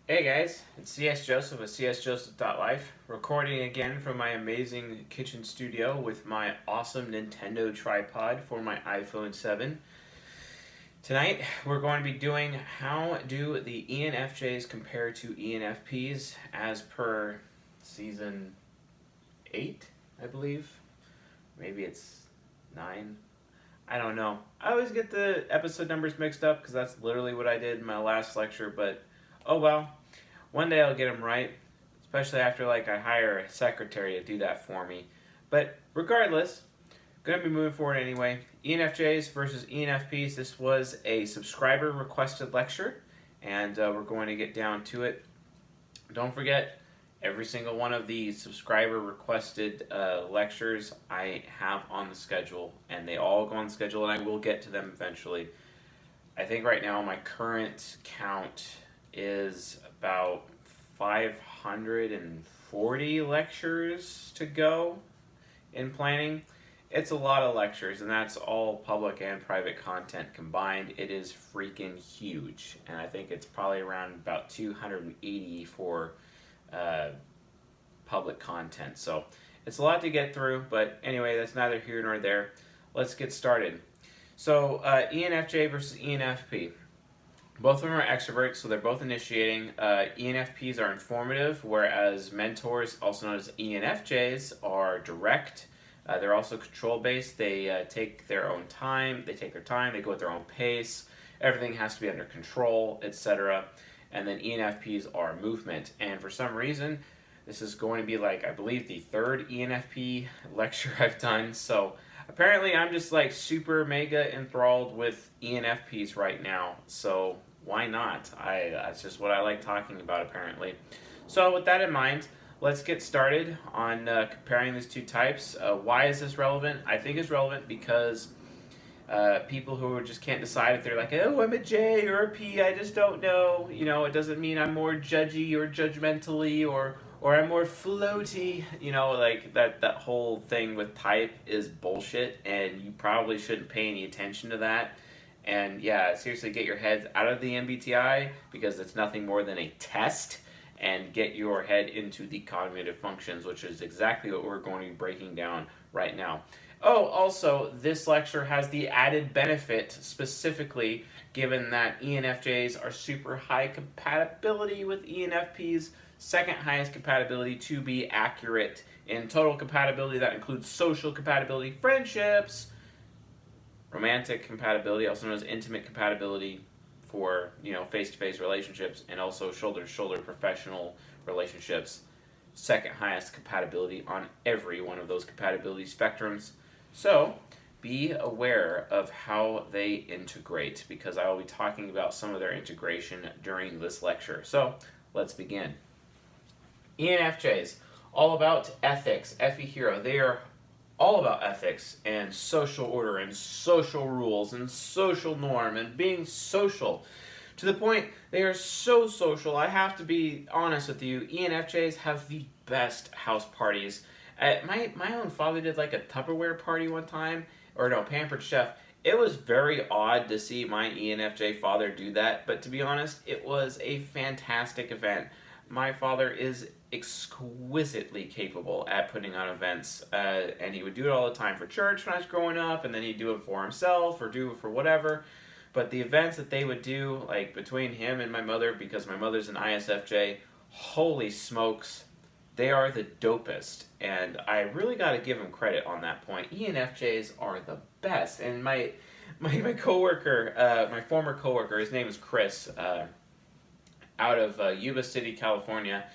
Hey guys, it's CS Joseph of csjoseph.life, recording again from my amazing kitchen studio with my awesome Nintendo tripod for my iPhone 7. Tonight we're going to be doing how do the ENFJs compare to ENFPs as per season 8, I believe. Maybe it's 9. I don't know. I always get the episode numbers mixed up because that's literally what I did in my last lecture, but oh well. One day I'll get them right, especially after I hire a secretary to do that for me. But regardless, going to be moving forward anyway. ENFJs versus ENFPs. This was a subscriber requested lecture, and we're going to get down to it. Don't forget, every single one of these subscriber requested lectures I have on the schedule, and they all go on the schedule, and I will get to them eventually. I think right now my current count is about 540 lectures to go in planning. It's a lot of lectures, and that's all public and private content combined. It is freaking huge, and I think it's probably around about 280 for public content. So it's a lot to get through, but anyway, that's neither here nor there. Let's get started. So ENFJ versus ENFP. Both of them are extroverts, so they're both initiating. ENFPs are informative, whereas mentors, also known as ENFJs, are direct. They're also control-based. They take their own time. They take their time. They go at their own pace. Everything has to be under control, etc. And then ENFPs are movement. And for some reason, this is going to be I believe, the third ENFP lecture I've done. So apparently I'm just super mega enthralled with ENFPs right now. So why not? That's just what I like talking about apparently. So with that in mind, let's get started on comparing these two types. Why is this relevant? I think it's relevant because people who just can't decide if they're oh, I'm a J or a P, I just don't know. It doesn't mean I'm more judgy or judgmentally or I'm more floaty. That whole thing with type is bullshit, and you probably shouldn't pay any attention to that. And yeah, seriously, get your heads out of the MBTI because it's nothing more than a test, and get your head into the cognitive functions, which is exactly what we're going to be breaking down right now. Oh, also, this lecture has the added benefit, specifically, given that ENFJs are super high compatibility with ENFPs, second highest compatibility to be accurate. In total compatibility, that includes social compatibility, friendships, romantic compatibility, also known as intimate compatibility for face-to-face relationships, and also shoulder-to-shoulder professional relationships. Second highest compatibility on every one of those compatibility spectrums. So be aware of how they integrate, because I will be talking about some of their integration during this lecture. So let's begin. ENFJs, all about ethics. Effie Hero, they are all about ethics and social order and social rules and social norm and being social. To the point, they are so social, I have to be honest with you, ENFJs have the best house parties. My own father did a Tupperware party one time, or no, Pampered Chef. It was very odd to see my ENFJ father do that, but to be honest, it was a fantastic event. My father is exquisitely capable at putting on events, and he would do it all the time for church when I was growing up, and then he'd do it for himself or do it for whatever. But the events that they would do, between him and my mother, because my mother's an ISFJ, holy smokes, they are the dopest. And I really got to give him credit on that point. ENFJs are the best. And my coworker, my former coworker, his name is Chris, out of Yuba City, California.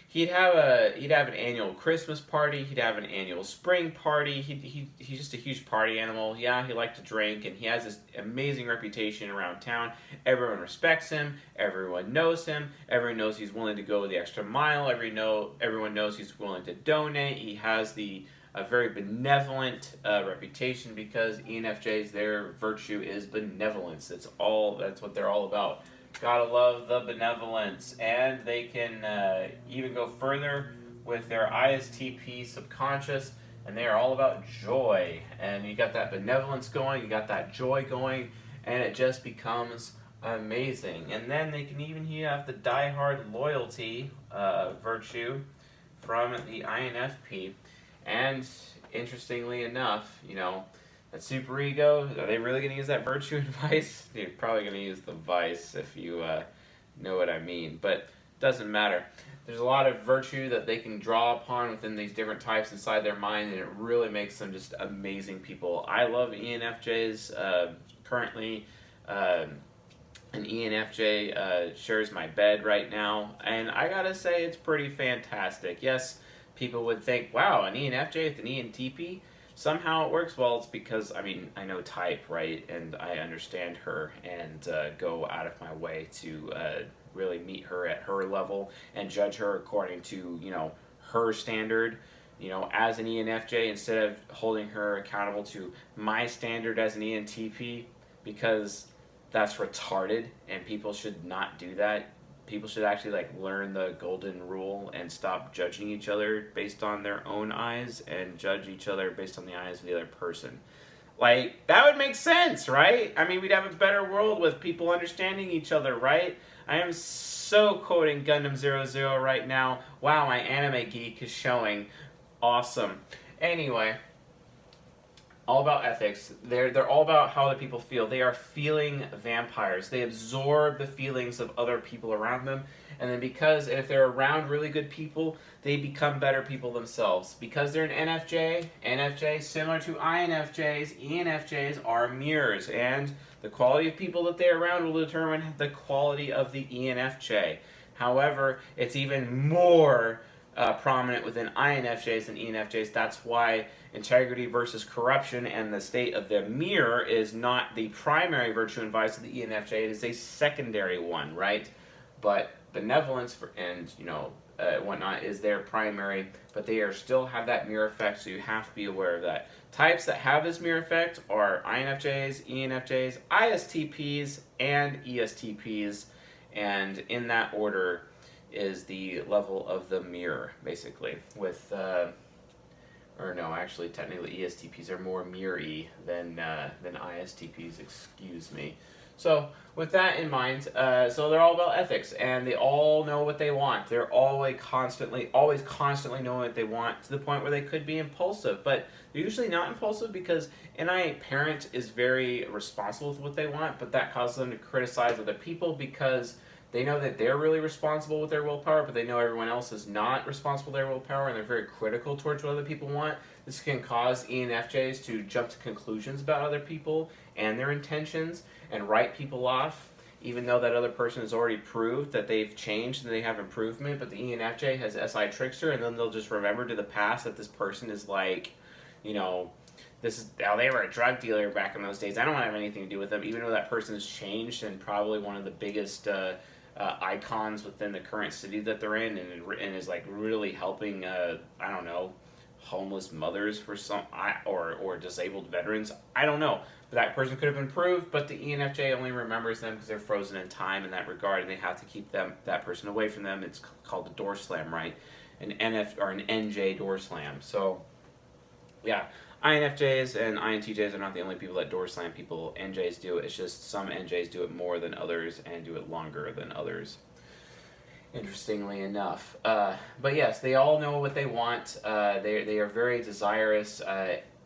He'd have an annual Christmas party. He'd have an annual spring party. He's just a huge party animal. Yeah, he liked to drink, and he has this amazing reputation around town. Everyone respects him. Everyone knows him. Everyone knows he's willing to go the extra mile. Everyone knows he's willing to donate. He has a very benevolent reputation, because ENFJs, their virtue is benevolence. That's what they're all about. Gotta love the benevolence. And they can even go further with their ISTP subconscious, and they are all about joy. And you got that benevolence going, you got that joy going, and it just becomes Amazing. And then they can even have the die-hard loyalty virtue from the INFP. And interestingly enough, that superego, are they really going to use that virtue and vice? They're probably going to use the vice if you know what I mean. But doesn't matter. There's a lot of virtue that they can draw upon within these different types inside their mind, and it really makes them just amazing people. I love ENFJs. Currently, an ENFJ shares my bed right now, and I gotta say it's pretty fantastic. Yes, people would think, wow, an ENFJ with an ENTP? Somehow it works. Well, it's because, I know type, right? And I understand her and go out of my way to really meet her at her level and judge her according to, her standard. As an ENFJ, instead of holding her accountable to my standard as an ENTP, because that's retarded and people should not do that. People should actually learn the golden rule and stop judging each other based on their own eyes and judge each other based on the eyes of the other person. That would make sense, right? We'd have a better world with people understanding each other, right? I am so quoting Gundam 00 right now. Wow, my anime geek is showing. Awesome. Anyway, all about ethics. They're all about how other people feel. They are feeling vampires. They absorb the feelings of other people around them, and then if they're around really good people, they become better people themselves. Because they're an NFJ, similar to INFJs, ENFJs are mirrors, and the quality of people that they're around will determine the quality of the ENFJ. However, it's even more prominent within INFJs and ENFJs. That's why integrity versus corruption and the state of the mirror is not the primary virtue and vice of the ENFJ. It is a secondary one, right? But benevolence and whatnot is their primary, but they still have that mirror effect, so you have to be aware of that. Types that have this mirror effect are INFJs, ENFJs, ISTPs, and ESTPs, and in that order is the level of the mirror, basically. Actually, technically ESTPs are more mirror-y than ISTPs, excuse me. So, with that in mind, so they're all about ethics, and they all know what they want. They're always constantly knowing what they want, to the point where they could be impulsive, but they're usually not impulsive because a parent is very responsible with what they want, but that causes them to criticize other people because they know that they're really responsible with their willpower, but they know everyone else is not responsible with their willpower, and they're very critical towards what other people want. This can cause ENFJs to jump to conclusions about other people and their intentions and write people off, even though that other person has already proved that they've changed and they have improvement. But the ENFJ has SI trickster, and then they'll just remember to the past that this person is they were a drug dealer back in those days. I don't want to have anything to do with them, even though that person has changed and probably one of the biggest icons within the current city that they're in, and is really helping homeless mothers or disabled veterans. I don't know, but that person could have improved. But the ENFJ only remembers them because they're frozen in time in that regard, and they have to keep that person away from them. It's called a door slam, right? An NJ door slam. So yeah, INFJs and INTJs are not the only people that door slam people. NJs do it. It's just some NJs do it more than others and do it longer than others, interestingly enough. But yes, they all know what they want. They are very desirous.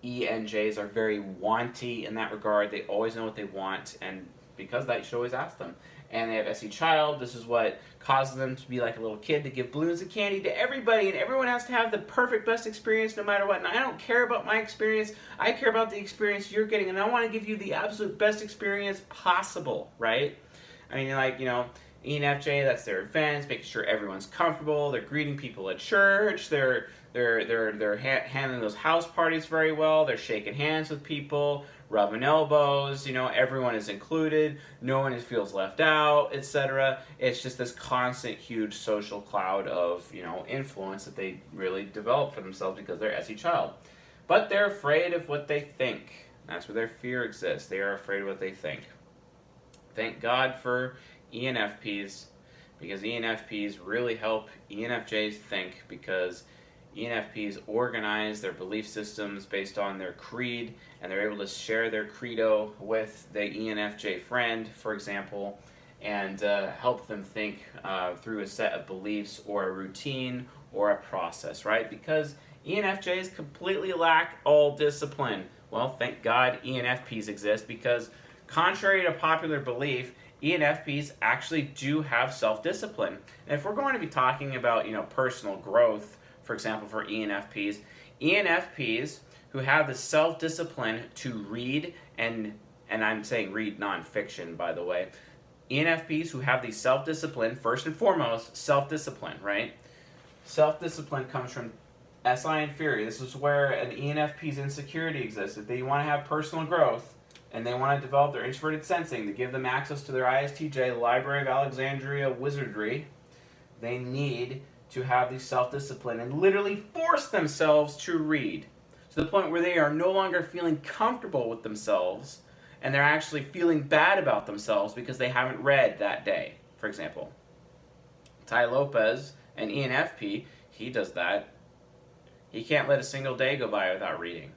ENJs are very wanty in that regard. They always know what they want, and because of that, you should always ask them. And they have SE Child. This is what causes them to be like a little kid, to give balloons of candy to everybody, and everyone has to have the perfect best experience no matter what. And I don't care about my experience. I care about the experience you're getting, and I want to give you the absolute best experience possible, right? ENFJ, that's their events, making sure everyone's comfortable. They're greeting people at church. They're handling those house parties very well. They're shaking hands with people, rubbing elbows. Everyone is included. No one feels left out, etc. It's just this constant, huge social cloud of influence that they really develop for themselves because they're SE Child. But they're afraid of what they think. That's where their fear exists. They are afraid of what they think. Thank God for ENFPs, because ENFPs really help ENFJs think, because ENFPs organize their belief systems based on their creed, and they're able to share their credo with the ENFJ friend, for example, and help them think through a set of beliefs or a routine or a process, right? Because ENFJs completely lack all discipline. Well, thank God ENFPs exist, because contrary to popular belief, ENFPs actually do have self-discipline. And if we're going to be talking about, personal growth, for example, for ENFPs who have the self-discipline to read, and I'm saying read nonfiction, by the way, ENFPs who have the self-discipline, first and foremost, self-discipline, right? Self-discipline comes from SI inferior. This is where an ENFP's insecurity exists. If they want to have personal growth and they want to develop their introverted sensing to give them access to their ISTJ, Library of Alexandria wizardry, they need to have the self-discipline and literally force themselves to read to the point where they are no longer feeling comfortable with themselves and they're actually feeling bad about themselves because they haven't read that day, for example. Tai Lopez, an ENFP, he does that. He can't let a single day go by without reading.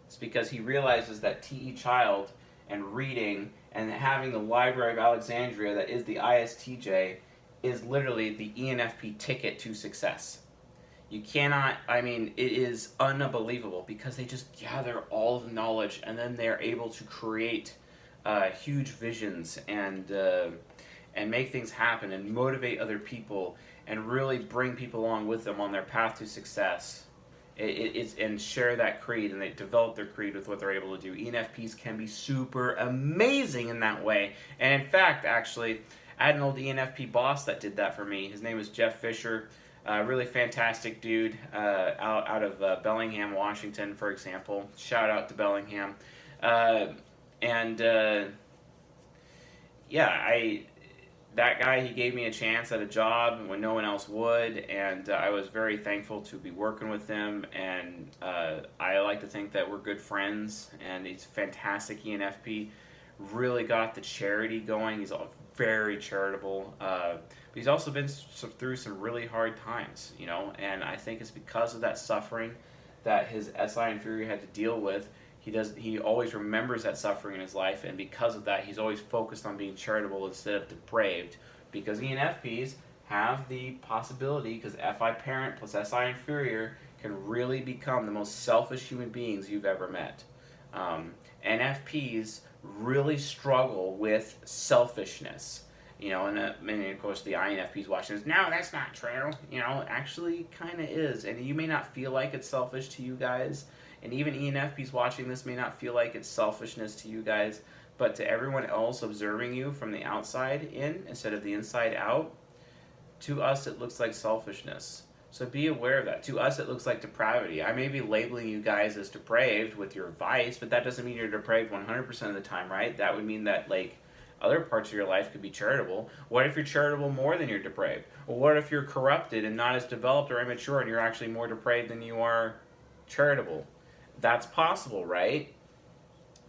It's because he realizes that TE Child and reading and having the Library of Alexandria that is the ISTJ is literally the ENFP ticket to success. You cannot, it is unbelievable because they just gather all of the knowledge and then they're able to create huge visions and make things happen and motivate other people and really bring people along with them on their path to success. And share that creed, and they develop their creed with what they're able to do. ENFPs can be super amazing in that way. And in fact, actually, I had an old ENFP boss that did that for me. His name was Jeff Fisher. Really fantastic dude out of Bellingham, Washington, for example. Shout out to Bellingham. That guy, he gave me a chance at a job when no one else would, and I was very thankful to be working with him, and I like to think that we're good friends, and he's a fantastic ENFP. Really got the charity going. He's very charitable, but he's also been through some really hard times, and I think it's because of that suffering that his SI inferior had to deal with. He always remembers that suffering in his life, and because of that, he's always focused on being charitable instead of depraved, because ENFPs have the possibility, because FI parent plus SI inferior can really become the most selfish human beings you've ever met. NFPs really struggle with selfishness, and of course the INFPs watching this, no, that's not true, actually kind of is, and you may not feel like it's selfish to you guys, and even ENFPs watching this may not feel like it's selfishness to you guys, but to everyone else observing you from the outside in instead of the inside out, to us it looks like selfishness. So be aware of that. To us it looks like depravity. I may be labeling you guys as depraved with your vice, but that doesn't mean you're depraved 100% of the time, right? That would mean that, other parts of your life could be charitable. What if you're charitable more than you're depraved? Or what if you're corrupted and not as developed or immature and you're actually more depraved than you are charitable? That's possible, right?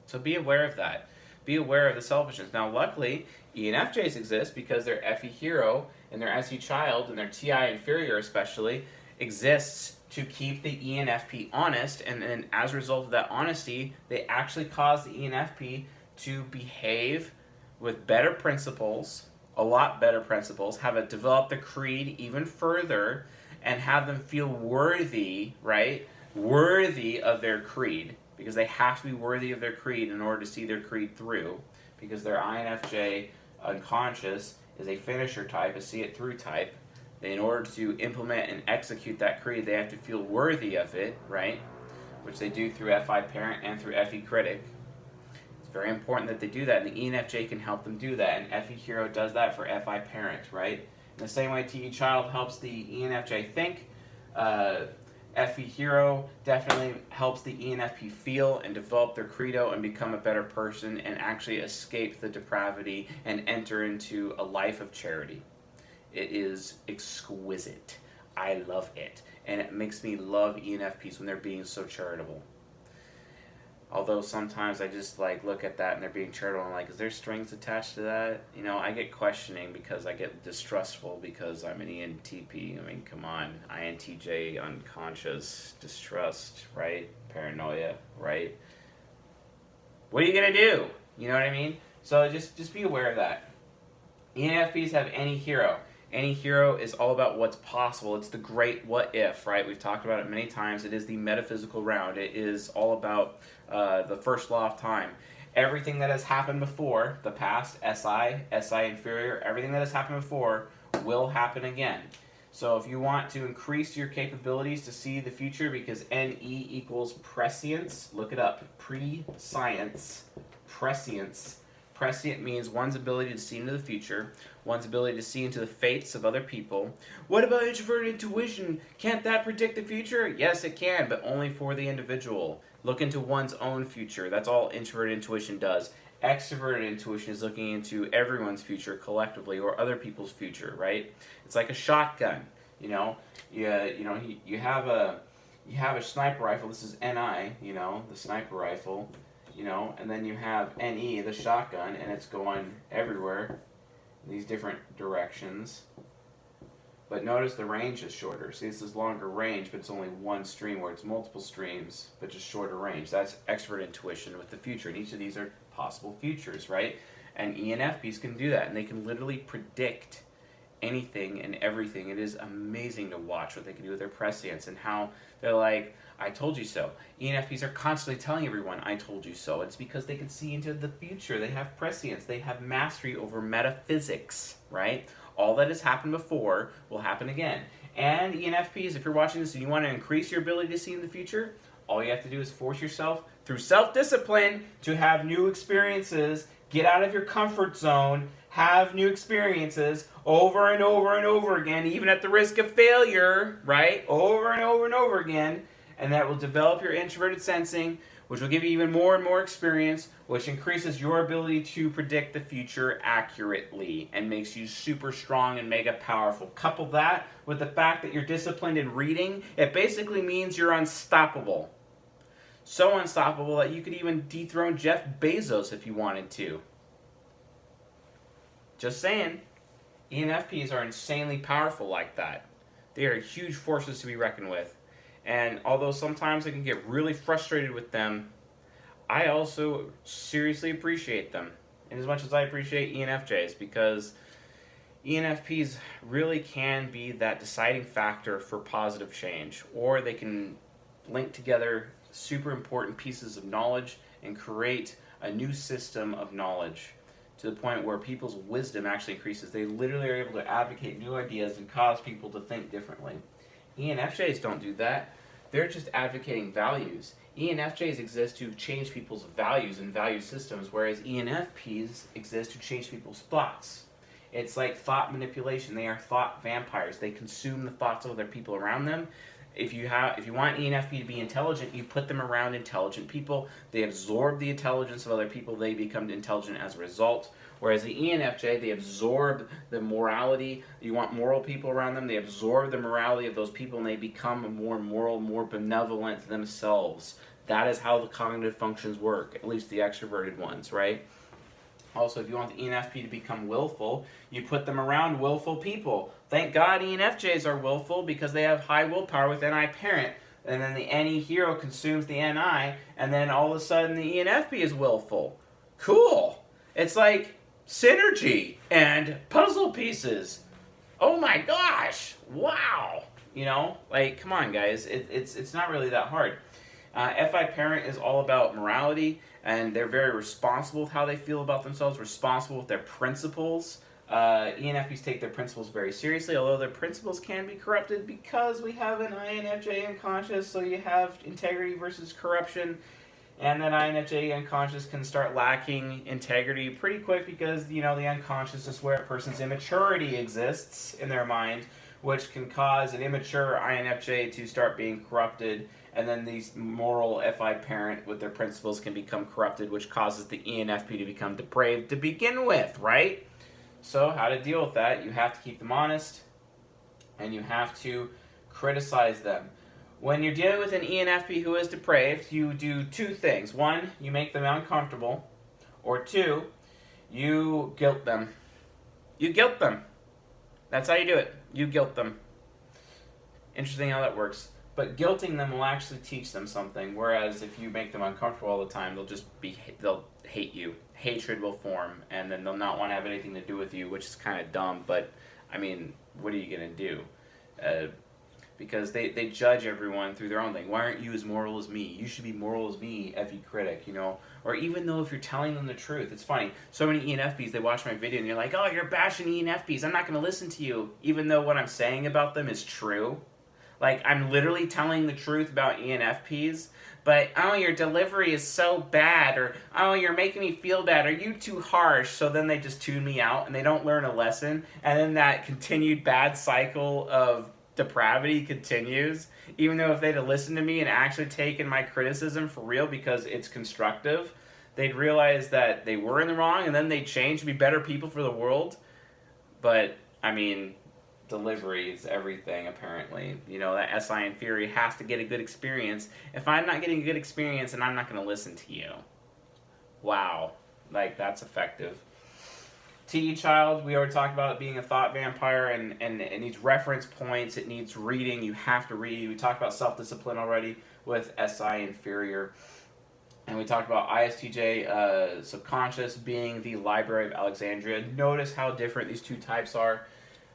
So be aware of that. Be aware of the selfishness. Now, luckily, ENFJs exist because their FE hero and their SE child and their TI inferior especially exists to keep the ENFP honest, and then as a result of that honesty, they actually cause the ENFP to behave with better principles, a lot better principles, develop the creed even further, and have them feel worthy, right? Worthy of their creed, because they have to be worthy of their creed in order to see their creed through, because their INFJ unconscious is a finisher type, a see it through type. In order to implement and execute that creed, they have to feel worthy of it, right? Which they do through FI parent and through FE critic. It's very important that they do that, and the ENFJ can help them do that, and FE hero does that for FI parent, right? In the same way TE child helps the ENFJ think, FE hero definitely helps the ENFP feel and develop their credo and become a better person and actually escape the depravity and enter into a life of charity. It is exquisite. I love it. And it makes me love ENFPs when they're being so charitable. Although sometimes I just like look at that and they're being charitable and I'm like, is there strings attached to that? You know, I get questioning because I get distrustful because I'm an ENTP. I mean, come on, INTJ, unconscious, distrust, right? Paranoia, right? What are you gonna do? You know what I mean? So just be aware of that. ENFPs have any hero. Any hero is all about what's possible. It's the great what if, right? We've talked about it many times. It is the metaphysical round. It is all about the first law of time. Everything that has happened before, the past, SI inferior, everything that has happened before will happen again. So if you want to increase your capabilities to see the future, because NE equals prescience, look it up, pre-science, prescience. Prescient means one's ability to see into the future, one's ability to see into the fates of other people. What about introverted intuition? Can't that predict the future? Yes, it can, but only for the individual. Look into one's own future. That's all introverted intuition does. Extroverted intuition is looking into everyone's future collectively or other people's future, right? It's like a shotgun. You have a sniper rifle. This is NI, the sniper rifle. And then you have NE, the shotgun, and it's going everywhere in these different directions. But notice the range is shorter. See, this is longer range, but it's only one stream, where it's multiple streams, but just shorter range. That's extrovert intuition with the future, and each of these are possible futures, right? And ENFPs can do that, and they can literally predict anything and everything. It is amazing to watch what they can do with their prescience and how they're like, I told you so. ENFPs are constantly telling everyone, I told you so. It's because they can see into the future. They have prescience. They have mastery over metaphysics, right? All that has happened before will happen again. And ENFPs, if you're watching this and you want to increase your ability to see in the future, all you have to do is force yourself through self-discipline to have new experiences, get out of your comfort zone, have new experiences over and over and over again, even at the risk of failure, right? Over and over and over again. And that will develop your introverted sensing, which will give you even more and more experience, which increases your ability to predict the future accurately and makes you super strong and mega powerful. Couple that with the fact that you're disciplined in reading, it basically means you're unstoppable. So unstoppable that you could even dethrone Jeff Bezos if you wanted to. Just saying. ENFPs are insanely powerful like that. They are huge forces to be reckoned with. And although sometimes I can get really frustrated with them, I also seriously appreciate them. And as much as I appreciate ENFJs, because ENFPs really can be that deciding factor for positive change. Or they can link together super important pieces of knowledge and create a new system of knowledge to the point where people's wisdom actually increases. They literally are able to advocate new ideas and cause people to think differently. ENFJs don't do that. They're just advocating values. ENFJs exist to change people's values and value systems, whereas ENFPs exist to change people's thoughts. It's like thought manipulation. They are thought vampires. They consume the thoughts of other people around them. If you want ENFP to be intelligent, you put them around intelligent people. They absorb the intelligence of other people. They become intelligent as a result. Whereas the ENFJ, they absorb the morality. You want moral people around them. They absorb the morality of those people, and they become more moral, more benevolent themselves. That is how the cognitive functions work, at least the extroverted ones, right? Also, if you want the ENFP to become willful, you put them around willful people. Thank God ENFJs are willful because they have high willpower with NI parent. And then the NE hero consumes the NI, and then all of a sudden the ENFP is willful. Cool. It's like synergy and puzzle pieces. Oh my gosh. Wow. Come on, guys. It's not really that hard. FI parent is all about morality, and they're very responsible with how they feel about themselves, responsible with their principles. ENFPs take their principles very seriously, although their principles can be corrupted because we have an INFJ unconscious, so you have integrity versus corruption, and that INFJ unconscious can start lacking integrity pretty quick because, the unconscious is where a person's immaturity exists in their mind, which can cause an immature INFJ to start being corrupted. And then these moral FI parent with their principles can become corrupted, which causes the ENFP to become depraved to begin with, right? So how to deal with that? You have to keep them honest, and you have to criticize them. When you're dealing with an ENFP who is depraved, you do two things. One, you make them uncomfortable. Or two, you guilt them. You guilt them. That's how you do it. You guilt them. Interesting how that works. But guilting them will actually teach them something. Whereas if you make them uncomfortable all the time, they'll hate you. Hatred will form, and then they'll not want to have anything to do with you, which is kind of dumb. But I mean, what are you gonna do? Because they judge everyone through their own thing. Why aren't you as moral as me? You should be moral as me, FE critic, you know? Or even though if you're telling them the truth, it's funny. So many ENFPs, they watch my video and you're like, oh, you're bashing ENFPs. I'm not going to listen to you. Even though what I'm saying about them is true. Like, I'm literally telling the truth about ENFPs. But, oh, your delivery is so bad. Or, oh, you're making me feel bad. Are you too harsh? So then they just tune me out and they don't learn a lesson. And then that continued bad cycle of depravity continues, even though if they'd have listened to me and actually taken my criticism for real because it's constructive, they'd realize that they were in the wrong and then they'd change to be better people for the world. But, I mean, delivery is everything, apparently. You know, that SI inferior has to get a good experience. If I'm not getting a good experience, then I'm not going to listen to you. Wow. Like, that's effective. TE child, we already talked about it being a thought vampire, and it needs reference points, it needs reading, you have to read. We talked about self-discipline already with SI inferior. And we talked about ISTJ subconscious being the Library of Alexandria. Notice how different these two types are.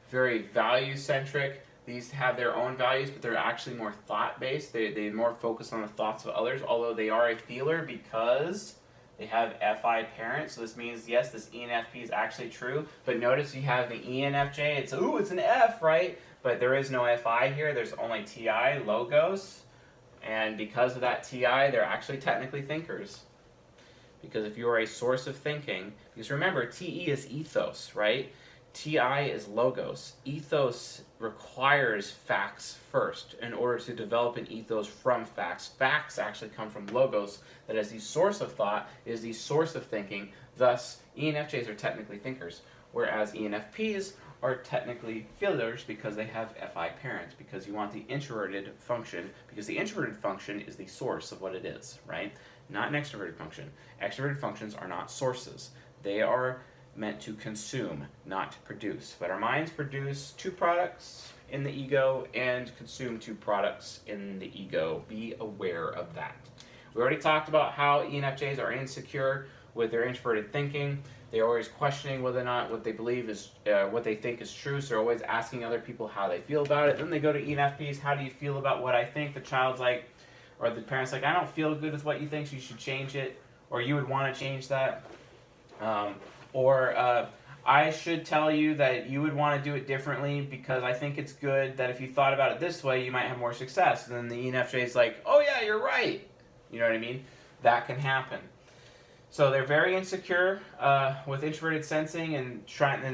Very value-centric. These have their own values, but they're actually more thought-based. They more focus on the thoughts of others, although they are a feeler because they have FI parents, so this means, yes, this ENFP is actually true. But notice you have the ENFJ, it's an F, right? But there is no FI here, there's only TI, logos. And because of that TI, they're actually technically thinkers. Because if you are a source of thinking, because remember, TE is ethos, right? TI is logos. Ethos requires facts first in order to develop an ethos from facts. Facts actually come from logos, that is the source of thought, is the source of thinking. Thus, ENFJs are technically thinkers, whereas ENFPs are technically feelers because they have FI parents, because you want the introverted function, because the introverted function is the source of what it is, right? Not an extroverted function. Extroverted functions are not sources. They are meant to consume, not produce. But our minds produce two products in the ego and consume two products in the ego. Be aware of that. We already talked about how ENFJs are insecure with their introverted thinking. They're always questioning whether or not what they believe is, what they think is true, so they're always asking other people how they feel about it. Then they go to ENFPs, how do you feel about what I think? The child's like, or the parent's like, I don't feel good with what you think, so you should change it, or you would want to change that. I should tell you that you would want to do it differently because I think it's good that if you thought about it this way, you might have more success. And then the ENFJ is like, oh yeah, you're right. You know what I mean? That can happen. So they're very insecure with introverted sensing, and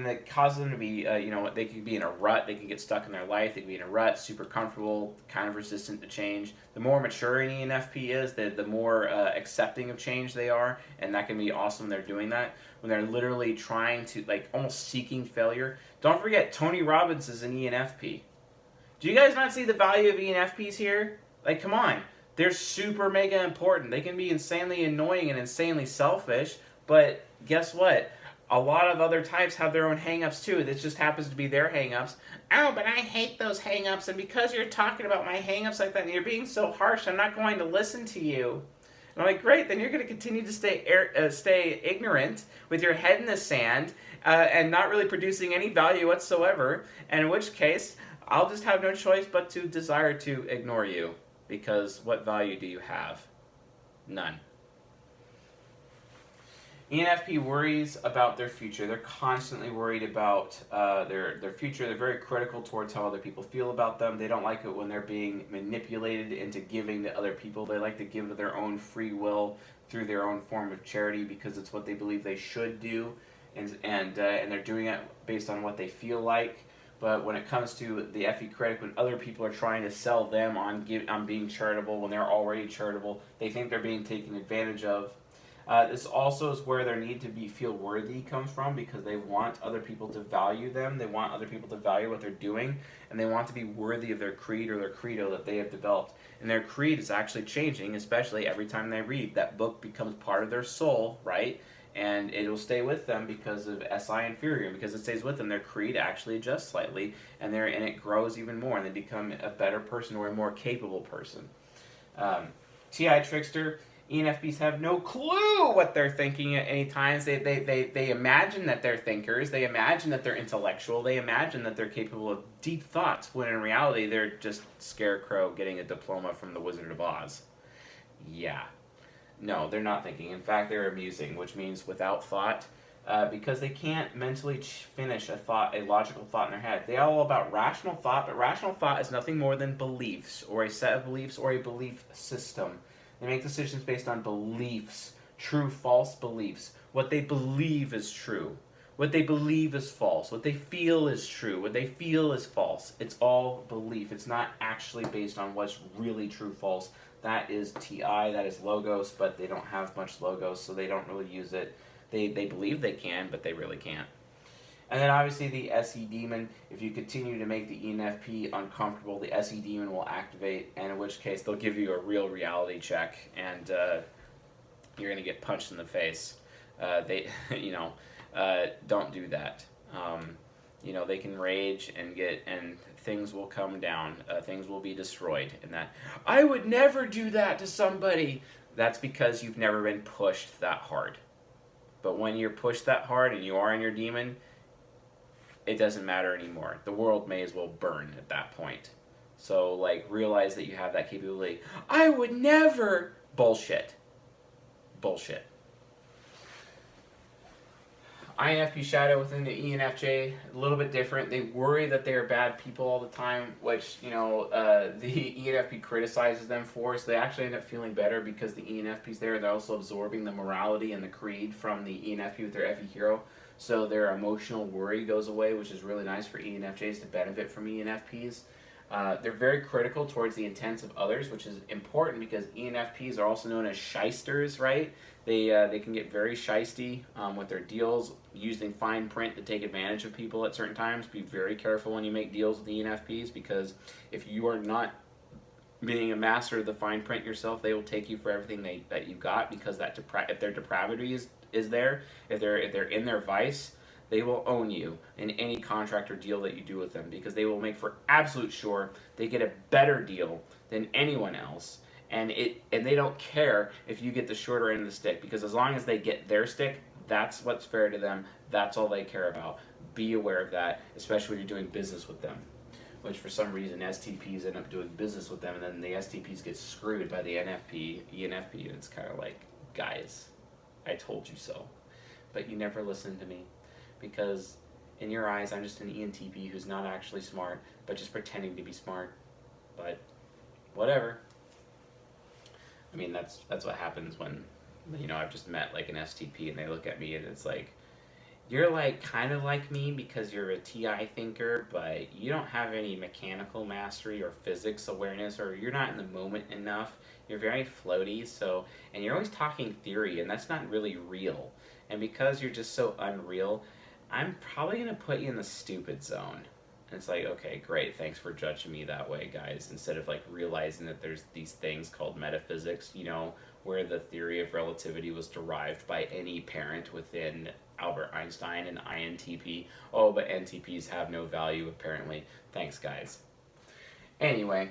that causes them to be, they could be in a rut. They can get stuck in their life. They can be in a rut, super comfortable, kind of resistant to change. The more mature an ENFP is, the more accepting of change they are, and that can be awesome. They're doing that when they're literally trying to, like, almost seeking failure. Don't forget, Tony Robbins is an ENFP. Do you guys not see the value of ENFPs here? Like, come on. They're super mega important. They can be insanely annoying and insanely selfish, but guess what? A lot of other types have their own hang-ups too. This just happens to be their hang-ups. Oh, but I hate those hang-ups, and because you're talking about my hang-ups like that and you're being so harsh, I'm not going to listen to you. And I'm like, great, then you're going to continue to stay ignorant with your head in the sand and not really producing any value whatsoever, and in which case, I'll just have no choice but to desire to ignore you. Because what value do you have? None. ENFP worries about their future. They're constantly worried about their future. They're very critical towards how other people feel about them. They don't like it when they're being manipulated into giving to other people. They like to give of their own free will through their own form of charity because it's what they believe they should do, and they're doing it based on what they feel like. But when it comes to the FE critic, when other people are trying to sell them on being charitable when they're already charitable, they think they're being taken advantage of. This also is where their need to be feel worthy comes from, because they want other people to value them. They want other people to value what they're doing, and they want to be worthy of their creed or their credo that they have developed. And their creed is actually changing, especially every time they read. That book becomes part of their soul, right? And it'll stay with them because of SI inferior. Because it stays with them, their creed actually adjusts slightly, and it grows even more, and they become a better person or a more capable person. TI Trickster, ENFPs have no clue what they're thinking at any times. They imagine that they're thinkers. They imagine that they're intellectual. They imagine that they're capable of deep thoughts, when in reality they're just Scarecrow getting a diploma from the Wizard of Oz. Yeah. No, they're not thinking. In fact, they're amusing, which means without thought, because they can't mentally finish a logical thought in their head. They're all about rational thought, but rational thought is nothing more than beliefs, or a set of beliefs, or a belief system. They make decisions based on beliefs, true, false beliefs. What they believe is true. What they believe is false. What they feel is true. What they feel is false. It's all belief. It's not actually based on what's really true, false. That is TI, that is Logos, but they don't have much Logos, so they don't really use it. They believe they can, but they really can't. And then obviously the SE Demon, if you continue to make the ENFP uncomfortable, the SE Demon will activate, and in which case they'll give you a real reality check, and you're going to get punched in the face. Don't do that. They can rage and things will come down. Things will be destroyed. And that, I would never do that to somebody. That's because you've never been pushed that hard. But when you're pushed that hard and you are in your demon, it doesn't matter anymore. The world may as well burn at that point. So, realize that you have that capability. I would never! Bullshit. Bullshit. INFP shadow within the ENFJ, a little bit different. They worry that they are bad people all the time, which, the ENFP criticizes them for, so they actually end up feeling better because the ENFP's there. They're also absorbing the morality and the creed from the ENFP with their FE hero, so their emotional worry goes away, which is really nice for ENFJs to benefit from ENFPs. They're very critical towards the intents of others, which is important because ENFPs are also known as shysters, right? They can get very shysty with their deals, using fine print to take advantage of people at certain times. Be very careful when you make deals with ENFPs, because if you are not being a master of the fine print yourself, they will take you for everything that you got, because if their depravity is there, if they're in their vice, they will own you in any contract or deal that you do with them, because they will make for absolute sure they get a better deal than anyone else. And they don't care if you get the shorter end of the stick, because as long as they get their stick, that's what's fair to them. That's all they care about. Be aware of that, especially when you're doing business with them. Which for some reason STPs end up doing business with them, and then the STPs get screwed by the ENFP, and it's kind of like, guys, I told you so. But you never listened to me, because in your eyes I'm just an ENTP who's not actually smart, but just pretending to be smart. But whatever. I mean, that's what happens when, I've just met an STP and they look at me and it's like, you're kind of like me because you're a TI thinker, but you don't have any mechanical mastery or physics awareness, or you're not in the moment enough. You're very floaty, and you're always talking theory, and that's not really real. And because you're just so unreal, I'm probably going to put you in the stupid zone. And it's like, okay, great, thanks for judging me that way, guys. Instead of realizing that there's these things called metaphysics, where the theory of relativity was derived by any parent within Albert Einstein and INTP. Oh, but NTPs have no value, apparently. Thanks, guys. Anyway,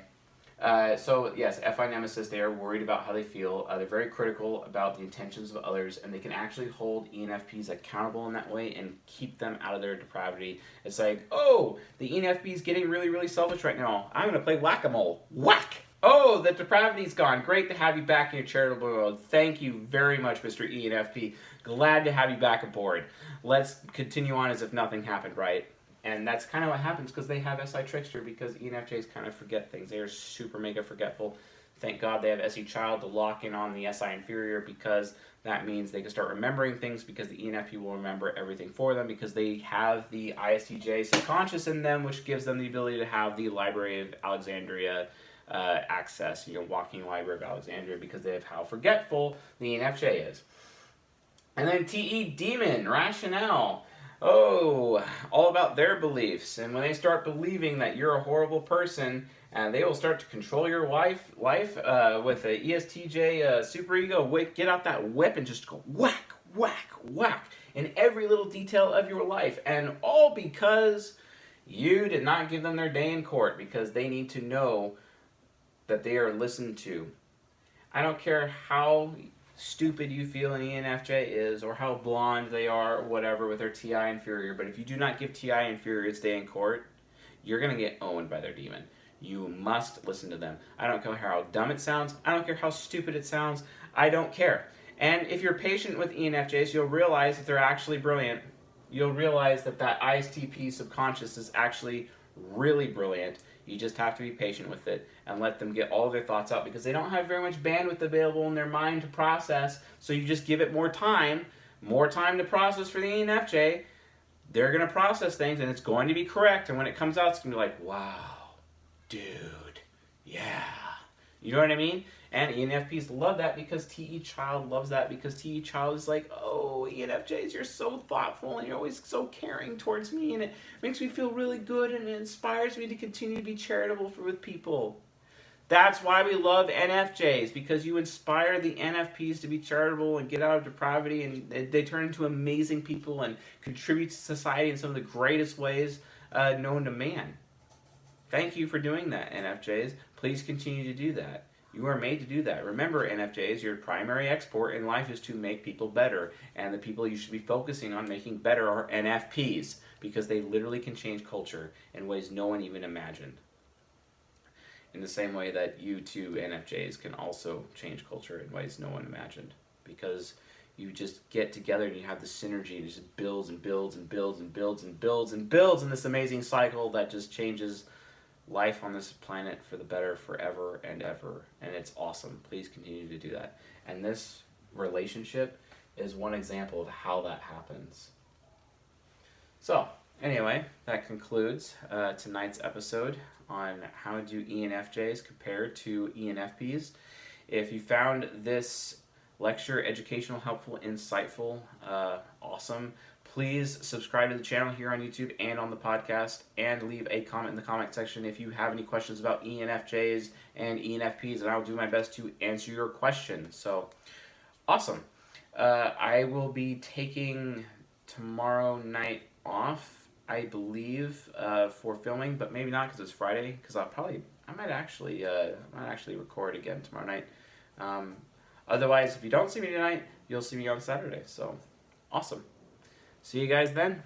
so yes, FI Nemesis, they are worried about how they feel. They're very critical about the intentions of others, and they can actually hold ENFPs accountable in that way and keep them out of their depravity. It's like, oh, the ENFP is getting really, really selfish right now. I'm going to play whack-a-mole. Whack! Oh, the depravity's gone. Great to have you back in your charitable mode. Thank you very much, Mr. ENFP. Glad to have you back aboard. Let's continue on as if nothing happened, right? And that's kind of what happens because they have SI Trickster, because ENFJs kind of forget things. They are super mega forgetful. Thank God they have SE Child to lock in on the SI Inferior, because that means they can start remembering things, because the ENFP will remember everything for them, because they have the ISTJ subconscious in them, which gives them the ability to have the Library of Alexandria access, walking Library of Alexandria, because they have how forgetful the ENFJ is. And then TE Demon, Rationale. Oh, all about their beliefs. And when they start believing that you're a horrible person, they will start to control your life with a ESTJ superego. Get out that whip and just go whack, whack, whack in every little detail of your life. And all because you did not give them their day in court, because they need to know that they are listened to. I don't care how stupid you feel an ENFJ is, or how blonde they are, or whatever, with their TI inferior, but if you do not give TI inferior its day in court, you're going to get owned by their demon. You must listen to them. I don't care how dumb it sounds. I don't care how stupid it sounds. I don't care. And if you're patient with ENFJs, you'll realize that they're actually brilliant. You'll realize that ISTP subconscious is actually really brilliant. You just have to be patient with it and let them get all their thoughts out, because they don't have very much bandwidth available in their mind to process. So you just give it more time to process for the ENFJ. They're going to process things and it's going to be correct. And when it comes out, it's going to be like, wow, dude, yeah. You know what I mean? And ENFPs love that because TE Child loves that, because TE Child is like, oh, ENFJs, you're so thoughtful and you're always so caring towards me, and it makes me feel really good and it inspires me to continue to be charitable with people. That's why we love NFJs, because you inspire the NFPs to be charitable and get out of depravity, and they turn into amazing people and contribute to society in some of the greatest ways known to man. Thank you for doing that, NFJs. Please continue to do that. You are made to do that. Remember, NFJs, your primary export in life is to make people better. And the people you should be focusing on making better are NFPs, because they literally can change culture in ways no one even imagined. In the same way that you too, NFJs, can also change culture in ways no one imagined. Because you just get together and you have the synergy, and it just builds and builds and builds and builds and builds and builds in this amazing cycle that just changes life on this planet for the better forever and ever. And it's awesome. Please continue to do that. And this relationship is one example of how that happens. So anyway, that concludes tonight's episode on how do ENFJs compare to ENFPs. If you found this lecture educational, helpful, insightful, awesome, please subscribe to the channel here on YouTube and on the podcast, and leave a comment in the comment section if you have any questions about ENFJs and ENFPs, and I'll do my best to answer your questions. So, awesome. I will be taking tomorrow night off, I believe, for filming, but maybe not because it's Friday, because I might actually record again tomorrow night. Otherwise, if you don't see me tonight, you'll see me on Saturday. So, awesome. See you guys then.